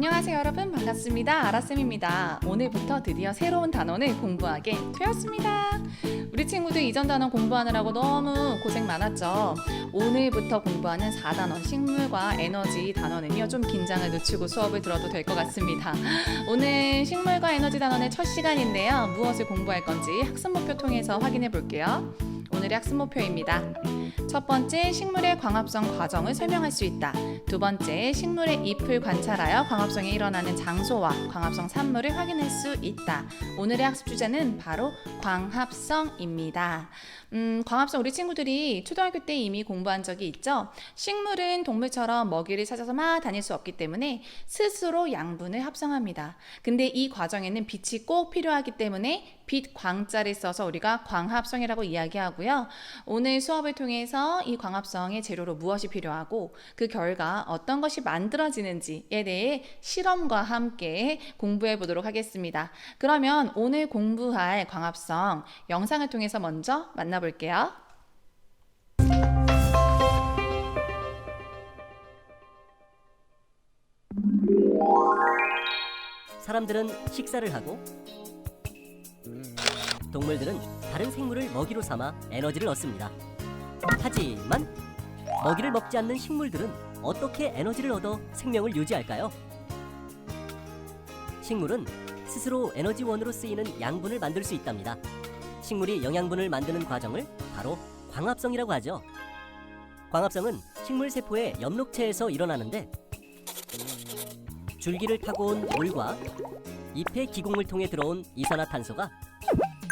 안녕하세요 여러분, 반갑습니다. 아라쌤입니다. 오늘부터 드디어 새로운 단원을 공부하게 되었습니다. 우리 친구들 이전 단원 공부하느라고 너무 고생 많았죠. 오늘부터 공부하는 4단원 식물과 에너지 단원은요, 좀 긴장을 늦추고 수업을 들어도 될 것 같습니다. 오늘 식물과 에너지 단원의 첫 시간인데요, 무엇을 공부할 건지 학습 목표 통해서 확인해 볼게요. 오늘의 학습 목표입니다. 첫 번째, 식물의 광합성 과정을 설명할 수 있다. 두 번째, 식물의 잎을 관찰하여 광합성이 일어나는 장소와 광합성 산물을 확인할 수 있다. 오늘의 학습 주제는 바로 광합성입니다. 광합성 우리 친구들이 초등학교 때 이미 공부한 적이 있죠? 식물은 동물처럼 먹이를 찾아서 막 다닐 수 없기 때문에 스스로 양분을 합성합니다. 근데 이 과정에는 빛이 꼭 필요하기 때문에 빛 광자를 써서 우리가 광합성이라고 이야기하고요. 오늘 수업을 통해서 이 광합성의 재료로 무엇이 필요하고 그 결과 어떤 것이 만들어지는지에 대해 실험과 함께 공부해 보도록 하겠습니다. 그러면 오늘 공부할 광합성 영상을 통해서 먼저 만나볼게요. 사람들은 식사를 하고 동물들은 다른 생물을 먹이로 삼아 에너지를 얻습니다. 하지만 먹이를 먹지 않는 식물들은 어떻게 에너지를 얻어 생명을 유지할까요? 식물은 스스로 에너지원으로 쓰이는 양분을 만들 수 있답니다. 식물이 영양분을 만드는 과정을 바로 광합성이라고 하죠. 광합성은 식물 세포의 엽록체에서 일어나는데 줄기를 타고 온 물과 잎의 기공을 통해 들어온 이산화탄소가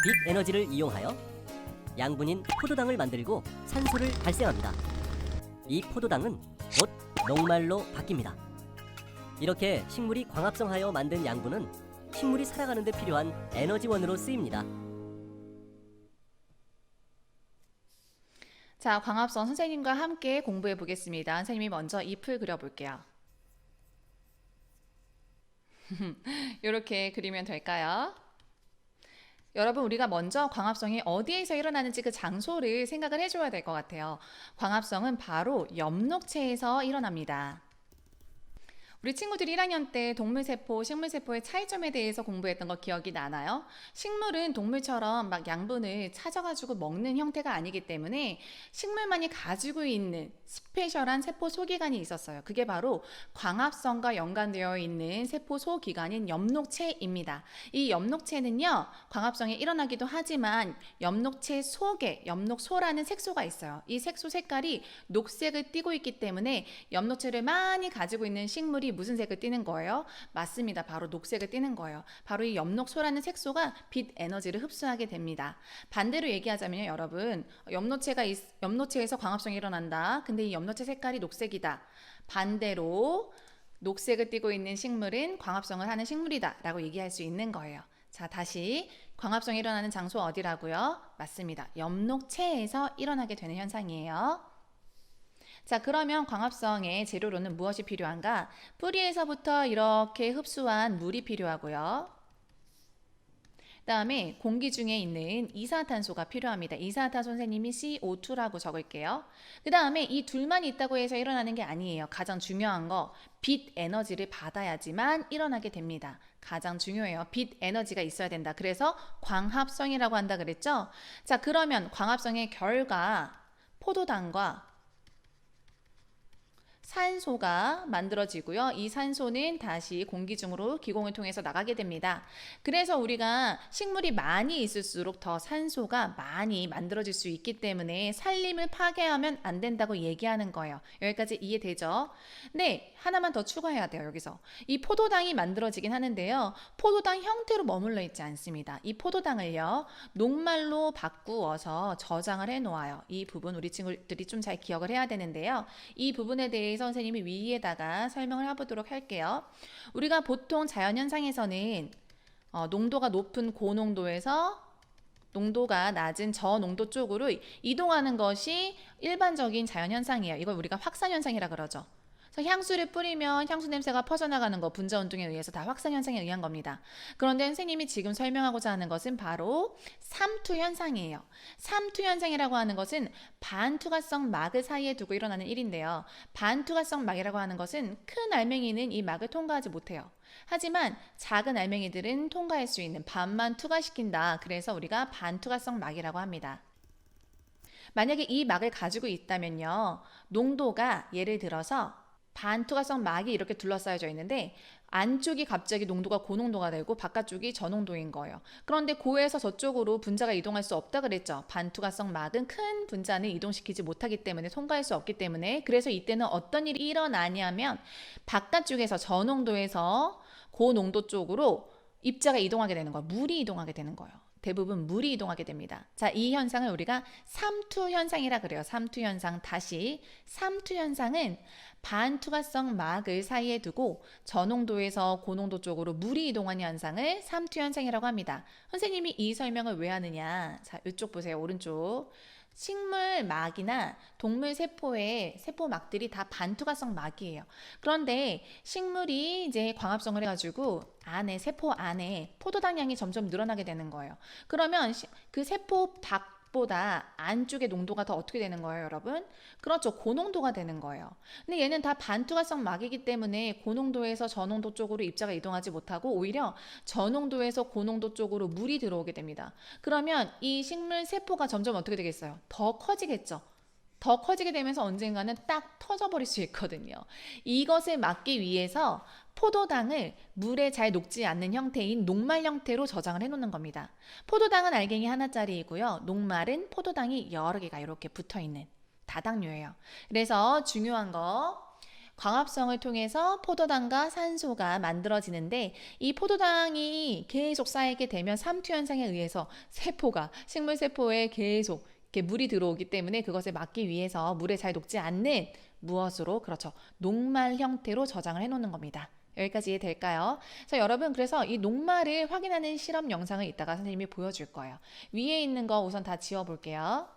빛 에너지를 이용하여 양분인 포도당을 만들고 산소를 발생합니다. 이 포도당은 곧 녹말로 바뀝니다. 이렇게 식물이 광합성하여 만든 양분은 식물이 살아가는 데 필요한 에너지원으로 쓰입니다. 자, 광합성 선생님과 함께 공부해 보겠습니다. 선생님이 먼저 잎을 그려볼게요. 이렇게 그리면 될까요? 여러분, 우리가 먼저 광합성이 어디에서 일어나는지 그 장소를 생각을 해줘야 될 것 같아요. 광합성은 바로 엽록체에서 일어납니다. 우리 친구들이 1학년 때 동물세포, 식물세포의 차이점에 대해서 공부했던 거 기억이 나나요? 식물은 동물처럼 막 양분을 찾아가지고 먹는 형태가 아니기 때문에 식물만이 가지고 있는 스페셜한 세포 소기관이 있었어요. 그게 바로 광합성과 연관되어 있는 세포 소기관인 엽록체입니다. 이 엽록체는요, 광합성이 일어나기도 하지만 엽록체 속에 엽록소라는 색소가 있어요. 이 색소 색깔이 녹색을 띠고 있기 때문에 엽록체를 많이 가지고 있는 식물이 무슨 색을 띠는 거예요? 맞습니다. 바로 녹색을 띠는 거예요. 바로 이 엽록소라는 색소가 빛 에너지를 흡수하게 됩니다. 반대로 얘기하자면요, 여러분, 엽록체에서 광합성이 일어난다. 근데 이 엽록체 색깔이 녹색이다. 반대로 녹색을 띠고 있는 식물은 광합성을 하는 식물이다 라고 얘기할 수 있는 거예요. 자, 다시 광합성이 일어나는 장소 어디라고요? 맞습니다. 엽록체에서 일어나게 되는 현상이에요. 자, 그러면 광합성의 재료로는 무엇이 필요한가? 뿌리에서부터 이렇게 흡수한 물이 필요하고요. 그 다음에 공기 중에 있는 이산화탄소가 필요합니다. 이산화탄소 선생님이 CO2라고 적을게요. 그 다음에 이 둘만 있다고 해서 일어나는 게 아니에요. 가장 중요한 거, 빛 에너지를 받아야지만 일어나게 됩니다. 가장 중요해요. 빛 에너지가 있어야 된다. 그래서 광합성이라고 한다 그랬죠? 자, 그러면 광합성의 결과 포도당과 산소가 만들어지고요. 이 산소는 다시 공기 중으로 기공을 통해서 나가게 됩니다. 그래서 우리가 식물이 많이 있을수록 더 산소가 많이 만들어질 수 있기 때문에 산림을 파괴하면 안 된다고 얘기하는 거예요. 여기까지 이해되죠? 네, 하나만 더 추가해야 돼요. 여기서 이 포도당이 만들어지긴 하는데요, 포도당 형태로 머물러 있지 않습니다. 이 포도당을요, 녹말로 바꾸어서 저장을 해 놓아요. 이 부분 우리 친구들이 좀 잘 기억을 해야 되는데요, 이 부분에 대해서 선생님이 위에다가 설명을 해보도록 할게요. 우리가 보통 자연현상에서는 농도가 높은 고농도에서 농도가 낮은 저농도 쪽으로 이동하는 것이 일반적인 자연현상이에요. 이걸 우리가 확산현상이라 그러죠. 그래서 향수를 뿌리면 향수 냄새가 퍼져나가는 거 분자 운동에 의해서 다 확산 현상에 의한 겁니다. 그런데 선생님이 지금 설명하고자 하는 것은 바로 삼투 현상이에요. 삼투 현상이라고 하는 것은 반투과성 막을 사이에 두고 일어나는 일인데요. 반투과성 막이라고 하는 것은 큰 알맹이는 이 막을 통과하지 못해요. 하지만 작은 알맹이들은 통과할 수 있는 반만 투과시킨다. 그래서 우리가 반투과성 막이라고 합니다. 만약에 이 막을 가지고 있다면요. 농도가 예를 들어서 반투과성 막이 이렇게 둘러싸여져 있는데 안쪽이 갑자기 농도가 고농도가 되고 바깥쪽이 저농도인 거예요. 그런데 고에서 저쪽으로 분자가 이동할 수 없다 그랬죠. 반투과성 막은 큰 분자는 이동시키지 못하기 때문에 통과할 수 없기 때문에 그래서 이때는 어떤 일이 일어나냐면 바깥쪽에서 저농도에서 고농도 쪽으로 입자가 이동하게 되는 거예요. 물이 이동하게 되는 거예요. 대부분 물이 이동하게 됩니다. 자, 이 현상을 우리가 삼투 현상이라 그래요. 삼투 현상. 다시 삼투 현상은 반투과성 막을 사이에 두고 저농도에서 고농도 쪽으로 물이 이동하는 현상을 삼투 현상이라고 합니다. 선생님이 이 설명을 왜 하느냐? 자, 이쪽 보세요. 오른쪽. 식물 막이나 동물 세포의 세포막들이 다 반투과성 막이에요. 그런데 식물이 이제 광합성을 해가지고 안에 세포 안에 포도당량이 점점 늘어나게 되는 거예요. 그러면 그 세포 밖보다 안쪽의 농도가 더 어떻게 되는 거예요, 여러분? 그렇죠, 고농도가 되는 거예요. 근데 얘는 다 반투과성 막이기 때문에 고농도에서 저농도 쪽으로 입자가 이동하지 못하고 오히려 저농도에서 고농도 쪽으로 물이 들어오게 됩니다. 그러면 이 식물 세포가 점점 어떻게 되겠어요? 더 커지겠죠. 더 커지게 되면서 언젠가는 딱 터져버릴 수 있거든요. 이것을 막기 위해서 포도당을 물에 잘 녹지 않는 형태인 녹말 형태로 저장을 해놓는 겁니다. 포도당은 알갱이 하나짜리이고요. 녹말은 포도당이 여러 개가 이렇게 붙어있는 다당류예요. 그래서 중요한 거 광합성을 통해서 포도당과 산소가 만들어지는데 이 포도당이 계속 쌓이게 되면 삼투 현상에 의해서 세포가 식물 세포에 계속 이렇게 물이 들어오기 때문에 그것을 막기 위해서 물에 잘 녹지 않는 무엇으로 그렇죠. 녹말 형태로 저장을 해놓는 겁니다. 여기까지 이해될까요? 자, 여러분 그래서 이 녹말을 확인하는 실험 영상을 이따가 선생님이 보여줄 거예요. 위에 있는 거 우선 다 지워볼게요.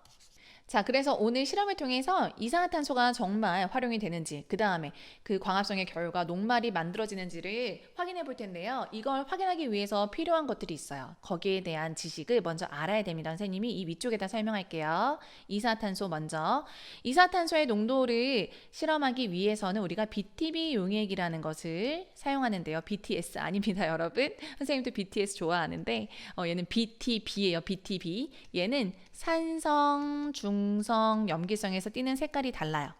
자, 그래서 오늘 실험을 통해서 이산화탄소가 정말 활용이 되는지, 그 다음에 그 광합성의 결과 녹말이 만들어지는지를 확인해 볼 텐데요. 이걸 확인하기 위해서 필요한 것들이 있어요. 거기에 대한 지식을 먼저 알아야 됩니다. 선생님이 이 위쪽에다 설명할게요. 이산화탄소 먼저. 이산화탄소의 농도를 실험하기 위해서는 우리가 BTB 용액이라는 것을 사용하는데요. BTS 아닙니다, 여러분. 선생님도 BTS 좋아하는데 얘는 BTB예요. BTB. 얘는 산성, 중성, 염기성에서 띠는 색깔이 달라요.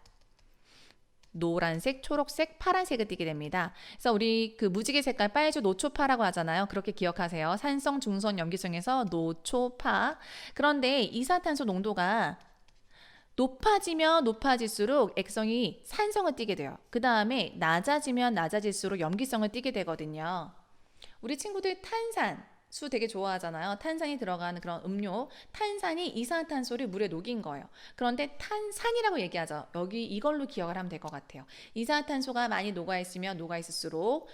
노란색, 초록색, 파란색을 띠게 됩니다. 그래서 우리 그 무지개 색깔 빨주, 노초파라고 하잖아요. 그렇게 기억하세요. 산성, 중성, 염기성에서 노초파. 그런데 이산화탄소 농도가 높아지면 높아질수록 액성이 산성을 띠게 돼요. 그 다음에 낮아지면 낮아질수록 염기성을 띠게 되거든요. 우리 친구들 탄산 수 되게 좋아하잖아요. 탄산이 들어가는 그런 음료. 탄산이 이산화탄소를 물에 녹인 거예요. 그런데 탄산이라고 얘기하죠. 여기 이걸로 기억을 하면 될 것 같아요. 이산화탄소가 많이 녹아있으면 녹아있을수록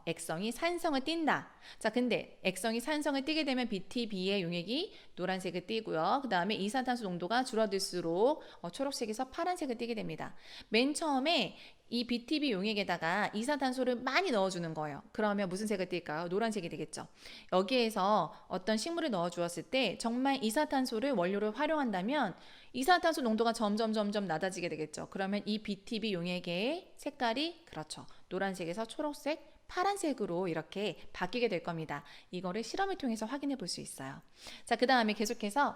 액성이 산성을 띈다. 자, 근데 액성이 산성을 띠게 되면 BTB의 용액이 노란색을 띠고요. 그 다음에 이산화탄소 농도가 줄어들수록 초록색에서 파란색을 띠게 됩니다. 맨 처음에 이 BTB 용액에다가 이산화탄소를 많이 넣어주는 거예요. 그러면 무슨 색을 띨까요? 노란색이 되겠죠. 여기에서 어떤 식물을 넣어주었을 때 정말 이산화탄소를 원료로 활용한다면 이산화탄소 농도가 점점 낮아지게 되겠죠. 그러면 이 BTB 용액의 색깔이 그렇죠. 노란색에서 초록색, 파란색으로 이렇게 바뀌게 될 겁니다. 이거를 실험을 통해서 확인해 볼 수 있어요. 자, 그 다음에 계속해서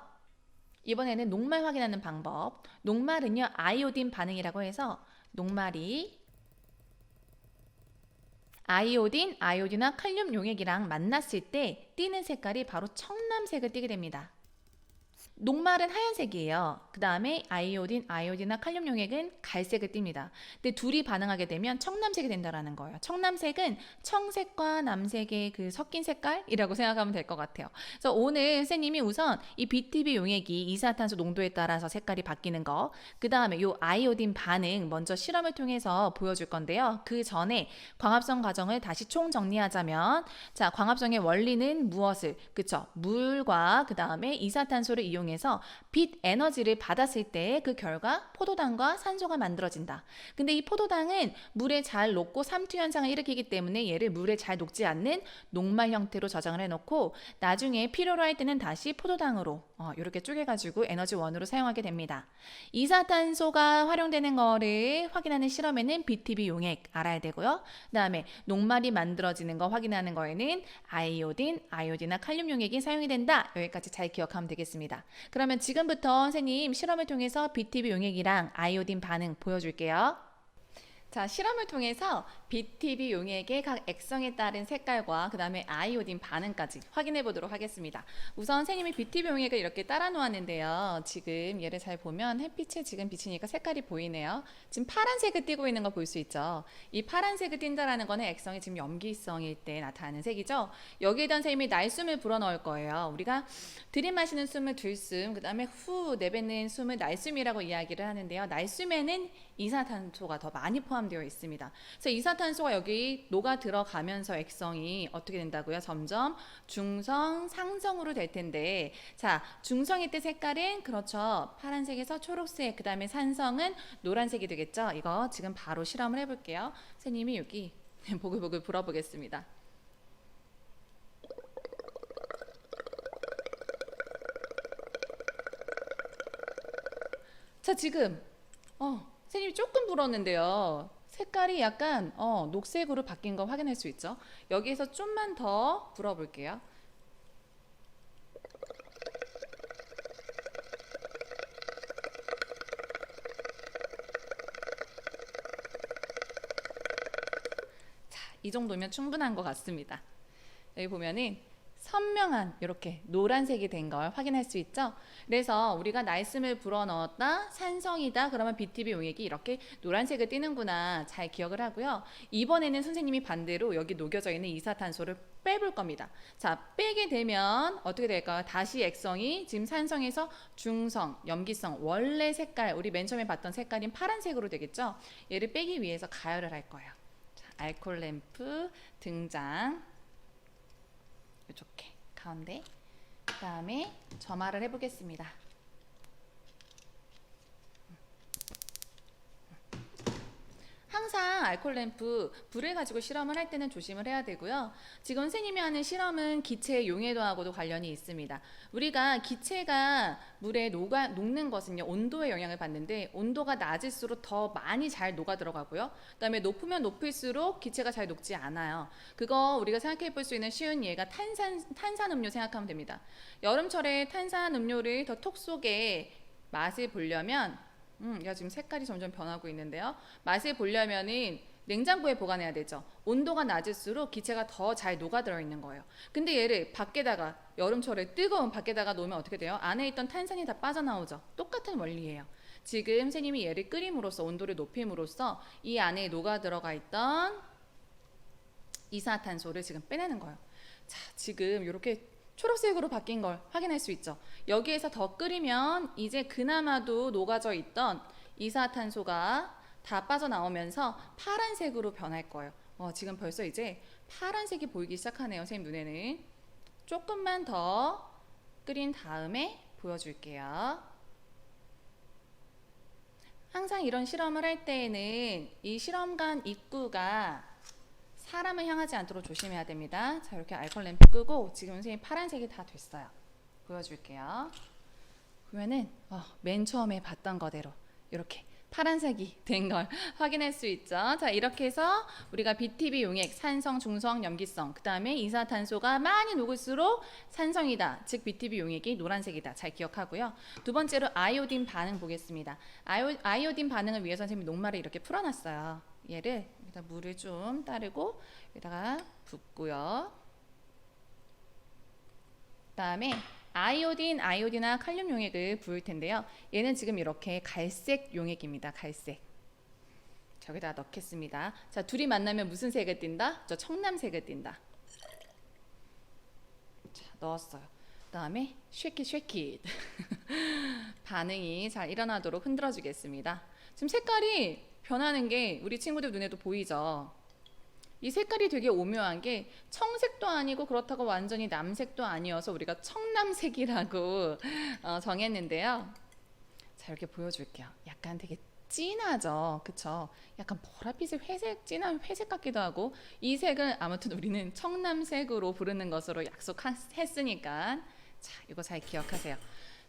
이번에는 녹말 확인하는 방법. 녹말은요, 아이오딘 반응이라고 해서 녹말이 아이오딘과 칼륨 용액이랑 만났을 때 띠는 색깔이 바로 청남색을 띠게 됩니다. 녹말은 하얀색이에요. 그 다음에 아이오딘과 칼륨 용액은 갈색을 띱니다. 근데 둘이 반응하게 되면 청남색이 된다는 거예요. 청남색은 청색과 남색의 그 섞인 색깔이라고 생각하면 될 것 같아요. 그래서 오늘 선생님이 우선 이 BTB 용액이 이산화탄소 농도에 따라서 색깔이 바뀌는 거, 그 다음에 이 아이오딘 반응 먼저 실험을 통해서 보여줄 건데요. 그 전에 광합성 과정을 다시 총정리하자면, 자, 광합성의 원리는 무엇을? 그쵸? 물과 그 다음에 이산화탄소를 이용해 이용해서 빛 에너지를 받았을 때 그 결과 포도당과 산소가 만들어진다. 근데 이 포도당은 물에 잘 녹고 삼투 현상을 일으키기 때문에 얘를 물에 잘 녹지 않는 녹말 형태로 저장을 해놓고 나중에 필요로 할 때는 다시 포도당으로 이렇게 쪼개가지고 에너지 원으로 사용하게 됩니다. 이산화탄소가 활용되는 거를 확인하는 실험에는 BTB 용액 알아야 되고요. 그 다음에 녹말이 만들어지는 거 확인하는 거에는 아이오딘이나 칼륨 용액이 사용이 된다. 여기까지 잘 기억하면 되겠습니다. 그러면 지금부터 선생님 실험을 통해서 BTB 용액이랑 아이오딘 반응 보여줄게요. 자, 실험을 통해서 BTB 용액의 각 액성에 따른 색깔과 그 다음에 아이오딘 반응까지 확인해 보도록 하겠습니다. 우선 선생님이 BTB 용액을 이렇게 따라 놓았는데요. 지금 얘를 잘 보면 햇빛에 지금 비치니까 색깔이 보이네요. 지금 파란색을 띠고 있는 거 볼 수 있죠. 이 파란색을 띈다라는 거는 액성이 지금 염기성일 때 나타나는 색이죠. 여기에다 선생님이 날숨을 불어 넣을 거예요. 우리가 들이마시는 숨을 들숨, 그 다음에 후 내뱉는 숨을 날숨이라고 이야기를 하는데요. 날숨에는 이산화탄소가 더 많이 포함되어 있습니다. 그래서 이산화탄소가 여기 녹아 들어가면서 액성이 어떻게 된다고요? 점점 중성, 상성으로 될 텐데, 자, 중성일 때 색깔은 그렇죠. 파란색에서 초록색, 그 다음에 산성은 노란색이 되겠죠. 이거 지금 바로 실험을 해볼게요. 선생님이 여기 보글보글 불어보겠습니다. 자, 지금 선생님이 조금 불었는데요. 색깔이 약간 녹색으로 바뀐 거 확인할 수 있죠. 여기에서 좀만 더 불어볼게요. 자, 이 정도면 충분한 것 같습니다. 여기 보면은 선명한 이렇게 노란색이 된 걸 확인할 수 있죠. 그래서 우리가 날숨을 불어넣었다, 산성이다, 그러면 BTB 용액이 이렇게 노란색을 띠는구나 잘 기억을 하고요. 이번에는 선생님이 반대로 여기 녹여져 있는 이산화탄소를 빼볼 겁니다. 자, 빼게 되면 어떻게 될까요? 다시 액성이 지금 산성에서 중성, 염기성, 원래 색깔, 우리 맨 처음에 봤던 색깔인 파란색으로 되겠죠. 얘를 빼기 위해서 가열을 할 거예요. 자, 알콜 램프 등장. 이렇게 가운데, 그 다음에 점화를 해보겠습니다. 항상 알콜 램프 불을 가지고 실험을 할 때는 조심을 해야 되고요. 지금 선생님이 하는 실험은 기체의 용해도하고도 관련이 있습니다. 우리가 기체가 물에 녹는 것은요, 온도의 영향을 받는데 온도가 낮을수록 더 많이 잘 녹아 들어가고요. 그다음에 높으면 높을수록 기체가 잘 녹지 않아요. 그거 우리가 생각해 볼 수 있는 쉬운 예가 탄산음료 생각하면 됩니다. 여름철에 탄산음료를 더 톡 속에 맛을 보려면 야, 지금 색깔이 점점 변하고 있는데요. 맛을 보려면은 냉장고에 보관해야 되죠. 온도가 낮을수록 기체가 더 잘 녹아들어 있는 거예요. 근데 얘를 밖에다가 여름철에 뜨거운 밖에다가 놓으면 어떻게 돼요? 안에 있던 탄산이 다 빠져나오죠. 똑같은 원리예요. 지금 선생님이 얘를 끓임으로써 온도를 높임으로써 이 안에 녹아 들어가 있던 이산화탄소를 지금 빼내는 거예요. 자, 지금 이렇게 초록색으로 바뀐 걸 확인할 수 있죠. 여기에서 더 끓이면 이제 그나마도 녹아져 있던 이산화탄소가 다 빠져나오면서 파란색으로 변할 거예요. 지금 벌써 이제 파란색이 보이기 시작하네요. 선생님 눈에는. 조금만 더 끓인 다음에 보여줄게요. 항상 이런 실험을 할 때에는 이 실험관 입구가 사람을 향하지 않도록 조심해야 됩니다. 자, 이렇게 알콜 램프 끄고 지금 선생님 파란색이 다 됐어요. 보여줄게요. 보면은 맨 처음에 봤던 거대로 이렇게 파란색이 된 걸 확인할 수 있죠. 자, 이렇게 해서 우리가 BTB 용액, 산성, 중성, 염기성, 그 다음에 이산화탄소가 많이 녹을수록 산성이다. 즉 BTB 용액이 노란색이다. 잘 기억하고요. 두 번째로 아이오딘 반응 보겠습니다. 아이오딘 반응을 위해서 선생님이 녹말을 이렇게 풀어놨어요. 얘를 여기다 물을 좀 따르고 여기다가 붓고요. 그 다음에 아이오딘이나 칼륨 용액을 부을 텐데요. 얘는 지금 이렇게 갈색 용액입니다. 갈색. 저기다 넣겠습니다. 자, 둘이 만나면 무슨 색을 띈다? 저 청남색을 띈다. 자, 넣었어요. 그 다음에 쉐킷 반응이 잘 일어나도록 흔들어 주겠습니다. 지금 색깔이 변하는 게 우리 친구들 눈에도 보이죠? 이 색깔이 되게 오묘한 게 청색도 아니고 그렇다고 완전히 남색도 아니어서 우리가 청남색이라고 정했는데요. 자, 이렇게 보여줄게요. 약간 되게 진하죠, 그쵸? 약간 보랏빛의 회색, 진한 회색 같기도 하고, 이 색을 아무튼 우리는 청남색으로 부르는 것으로 약속했으니까, 자, 이거 잘 기억하세요.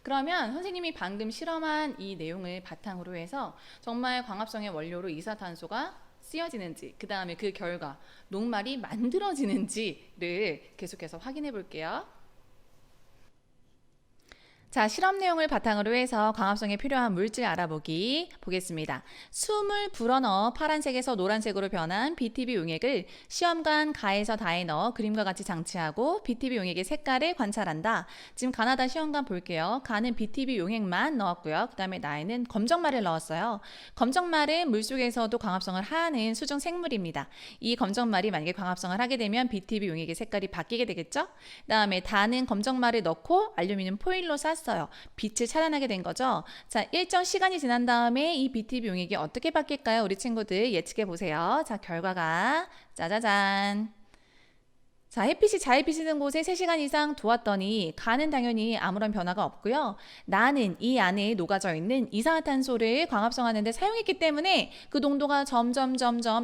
그러면 선생님이 방금 실험한 이 내용을 바탕으로 해서 정말 광합성의 원료로 이산화탄소가 쓰여지는지, 그 다음에 그 결과 녹말이 만들어지는지를 계속해서 확인해 볼게요. 자, 실험 내용을 바탕으로 해서 광합성에 필요한 물질 알아보기 보겠습니다. 숨을 불어넣어 파란색에서 노란색으로 변한 BTB 용액을 시험관 가에서 다에 넣어 그림과 같이 장치하고 BTB 용액의 색깔을 관찰한다. 지금 가나다 시험관 볼게요. 가는 BTB 용액만 넣었고요. 그 다음에 나에는 검정말을 넣었어요. 검정말은 물속에서도 광합성을 하는 수중 생물입니다. 이 검정말이 만약에 광합성을 하게 되면 BTB 용액의 색깔이 바뀌게 되겠죠? 그 다음에 다는 검정말을 넣고 알루미늄 포일로 쌌어요. 빛을 차단하게 된 거죠. 자, 일정 시간이 지난 다음에 이 BTB 용액이 어떻게 바뀔까요? 우리 친구들 예측해 보세요. 자, 결과가 짜자잔. 자, 햇빛이 잘 비치는 곳에 3시간 이상 두었더니 가는 당연히 아무런 변화가 없고요. 나는 이 안에 녹아져 있는 이산화탄소를 광합성하는 데 사용했기 때문에 그 농도가 점점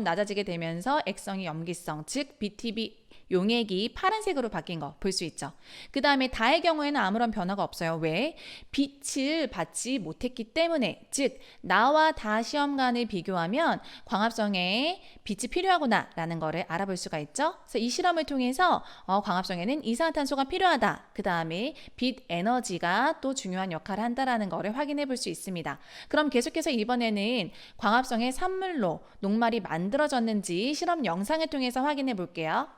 낮아지게 되면서 액성이 염기성, 즉 BTB 용액이 파란색으로 바뀐 거 볼 수 있죠. 그 다음에 다의 경우에는 아무런 변화가 없어요. 왜? 빛을 받지 못했기 때문에, 즉 나와 다 시험관을 비교하면 광합성에 빛이 필요하구나 라는 거를 알아볼 수가 있죠. 그래서 이 실험을 통해서 광합성에는 이산화탄소가 필요하다. 그 다음에 빛 에너지가 또 중요한 역할을 한다라는 거를 확인해 볼 수 있습니다. 그럼 계속해서 이번에는 광합성의 산물로 녹말이 만들어졌는지 실험 영상을 통해서 확인해 볼게요.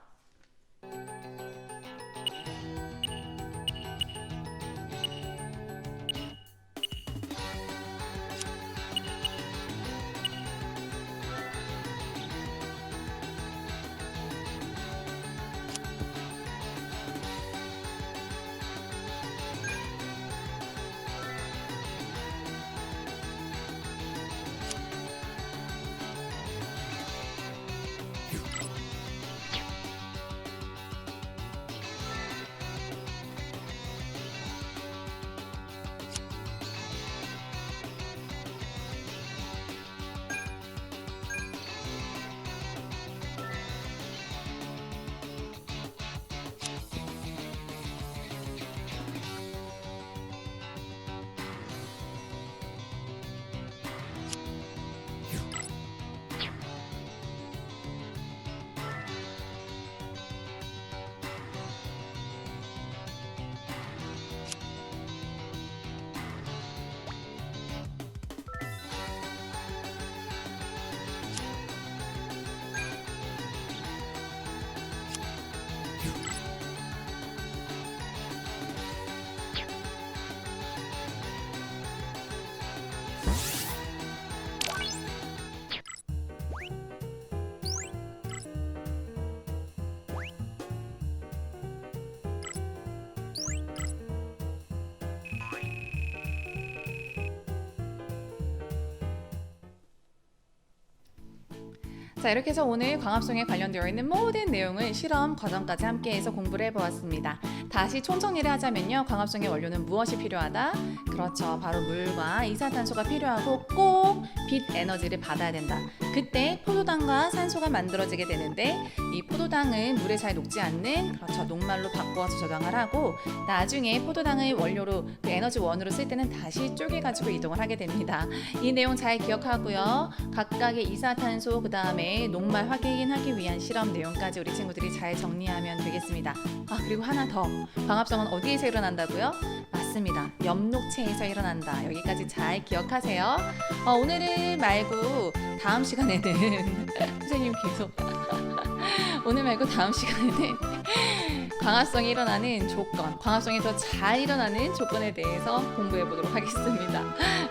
자, 이렇게 해서 오늘 광합성에 관련되어 있는 모든 내용을 실험 과정까지 함께해서 공부를 해보았습니다. 다시 총정리를 하자면요, 광합성의 원료는 무엇이 필요하다? 그렇죠, 바로 물과 이산화탄소가 필요하고 꼭 빛 에너지를 받아야 된다. 그때 포도당과 산소가 만들어지게 되는데, 이 포도당은 물에 잘 녹지 않는, 그렇죠, 녹말로 바꿔서 저장을 하고, 나중에 포도당을 원료로 그 에너지 원으로 쓸 때는 다시 쪼개가지고 이동을 하게 됩니다. 이 내용 잘 기억하고요, 각각의 이산화탄소, 그 다음에 녹말 확인하기 위한 실험 내용까지 우리 친구들이 잘 정리하면 되겠습니다. 아, 그리고 하나 더, 광합성은 어디에서 일어난다고요? 맞습니다, 엽록체에서 일어난다. 여기까지 잘 기억하세요. 오늘은 말고 다음 시간에는 선생님 계속 오늘 말고 다음 시간에는 광합성이 일어나는 조건, 광합성이 더 잘 일어나는 조건에 대해서 공부해 보도록 하겠습니다.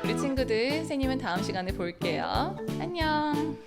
우리 친구들, 선생님은 다음 시간에 볼게요. 안녕.